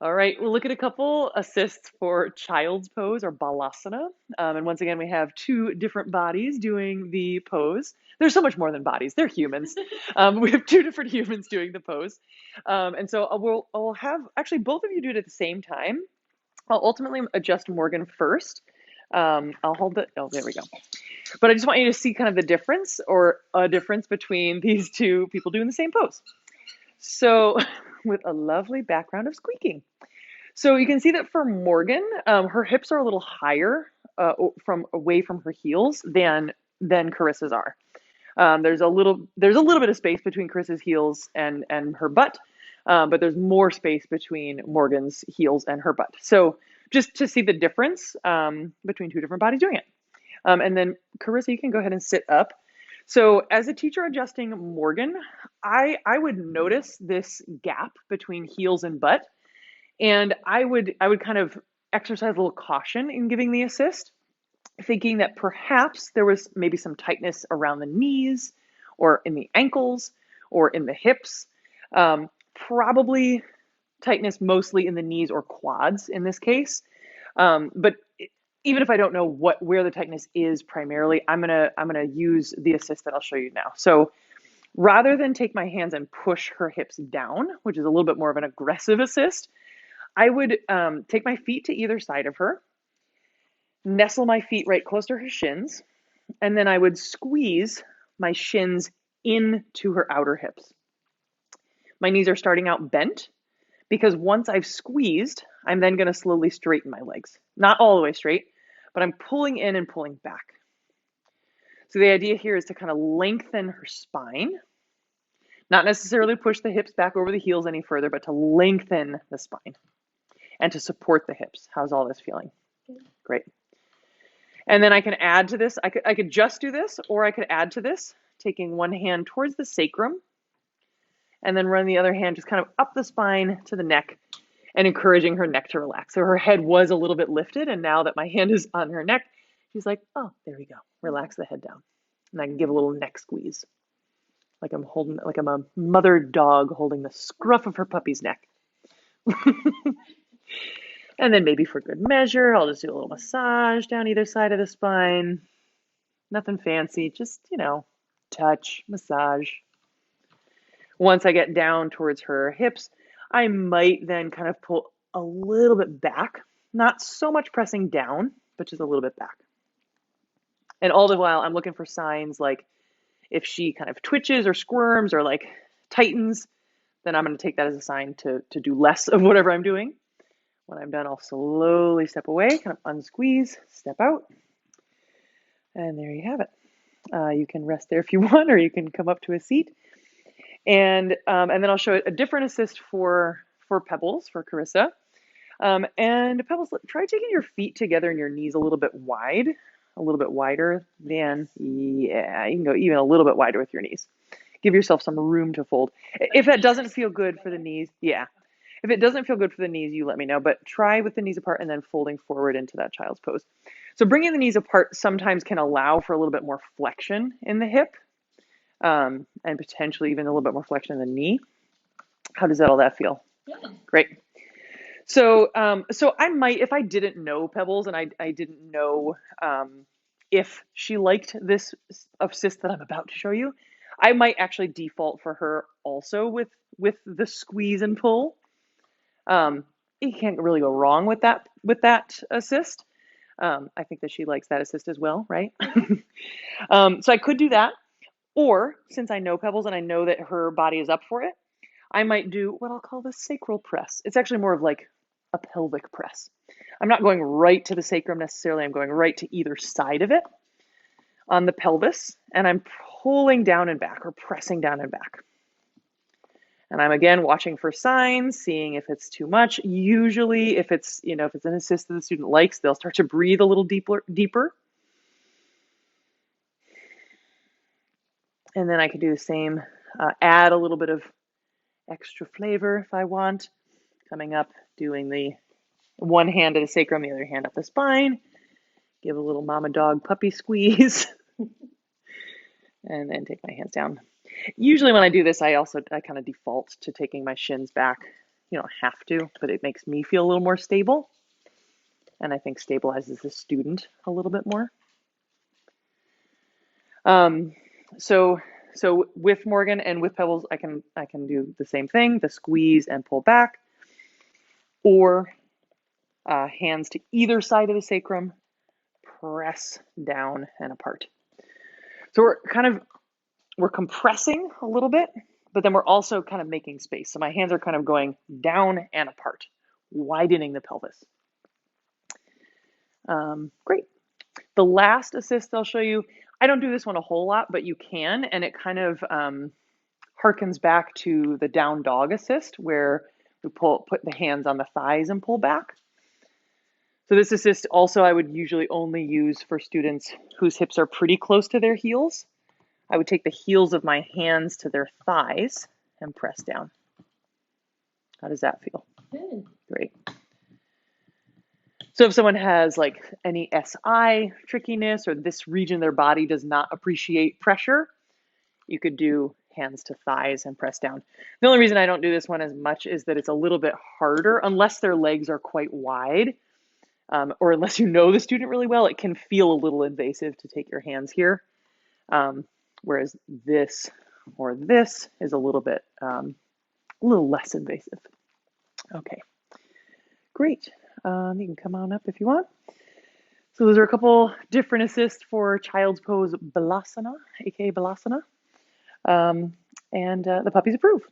All right, we'll look at a couple assists for child's pose or balasana. And once again, we have two different bodies doing the pose. There's so much more than bodies, they're humans. We have two different humans doing the pose. And so I'll have actually both of you do it at the same time. I'll ultimately adjust Morgan first. I'll hold it. Oh, there we go. But I just want you to see kind of the difference or a difference between these two people doing the same pose. So, with a lovely background of squeaking. So you can see that for Morgan, her hips are a little higher from away from her heels than Carissa's are. There's a little bit of space between Carissa's heels and her butt, but there's more space between Morgan's heels and her butt. So just to see the difference between two different bodies doing it. And then Carissa, you can go ahead and sit up. So as a teacher adjusting Morgan, I would notice this gap between heels and butt, and I would kind of exercise a little caution in giving the assist, thinking that perhaps there was maybe some tightness around the knees or in the ankles or in the hips. Probably tightness mostly in the knees or quads in this case. But even if I don't know where the tightness is primarily, I'm gonna use the assist that I'll show you now. So rather than take my hands and push her hips down, which is a little bit more of an aggressive assist, I would take my feet to either side of her, nestle my feet right close to her shins, and then I would squeeze my shins into her outer hips. My knees are starting out bent because once I've squeezed, I'm then going to slowly straighten my legs. Not all the way straight, but I'm pulling in and pulling back. So the idea here is to kind of lengthen her spine, not necessarily push the hips back over the heels any further, but to lengthen the spine and to support the hips. How's all this feeling? Great. And then I can add to this. I could just do this, or I could add to this, taking one hand towards the sacrum and then run the other hand just kind of up the spine to the neck and encouraging her neck to relax. So her head was a little bit lifted, and now that my hand is on her neck, she's like, oh, there we go. Relax the head down. And I can give a little neck squeeze, like I'm a mother dog holding the scruff of her puppy's neck. And then maybe for good measure, I'll just do a little massage down either side of the spine. Nothing fancy, just, touch, massage. Once I get down towards her hips, I might then kind of pull a little bit back, not so much pressing down, but just a little bit back. And all the while, I'm looking for signs like if she kind of twitches or squirms or like tightens, then I'm going to take that as a sign to do less of whatever I'm doing. When I'm done, I'll slowly step away, kind of unsqueeze, step out. And there you have it. You can rest there if you want, or you can come up to a seat. And then I'll show a different assist for Pebbles, for Carissa. And Pebbles, try taking your feet together and your knees a little bit wide, a little bit wider than, yeah, you can go even a little bit wider with your knees. Give yourself some room to fold. If that doesn't feel good for the knees, yeah. If it doesn't feel good for the knees, you let me know, but try with the knees apart and then folding forward into that child's pose. So bringing the knees apart sometimes can allow for a little bit more flexion in the hip, and potentially even a little bit more flexion in the knee. How does all that feel? Yeah. Great. So I might, if I didn't know Pebbles and I didn't know if she liked this assist that I'm about to show you, I might actually default for her also with the squeeze and pull. You can't really go wrong with that assist. I think that she likes that assist as well, right? So I could do that, or since I know Pebbles and I know that her body is up for it, I might do what I'll call the sacral press. It's actually more of like a pelvic press. I'm not going right to the sacrum necessarily. I'm going right to either side of it on the pelvis, and I'm pulling down and back or pressing down and back. And I'm again watching for signs, seeing if it's too much. Usually if it's an assist that the student likes, they'll start to breathe a little deeper. And then I could do the same, add a little bit of extra flavor if I want. Coming up, doing the one hand at the sacrum, the other hand up the spine. Give a little mama dog puppy squeeze. And then take my hands down. Usually when I do this, I kind of default to taking my shins back You don't have to, but it makes me feel a little more stable. And I think stabilizes the student a little bit more. So with Morgan and with Pebbles, I can do the same thing, the squeeze and pull back, or hands to either side of the sacrum, press down and apart. So we're compressing a little bit, but then we're also kind of making space. So my hands are kind of going down and apart, widening the pelvis. Great. The last assist I'll show you, I don't do this one a whole lot, but you can, and it kind of harkens back to the down dog assist where we put the hands on the thighs and pull back. So this assist also I would usually only use for students whose hips are pretty close to their heels. I would take the heels of my hands to their thighs and press down. How does that feel? Good. Great. So if someone has like any SI trickiness or this region of their body does not appreciate pressure, you could do hands to thighs and press down. The only reason I don't do this one as much is that it's a little bit harder unless their legs are quite wide, or unless you know the student really well. It can feel a little invasive to take your hands here, whereas this or this is a little bit less invasive. Okay, great. You can come on up if you want. So those are a couple different assists for child's pose Balasana, aka Balasana. And the puppies approve.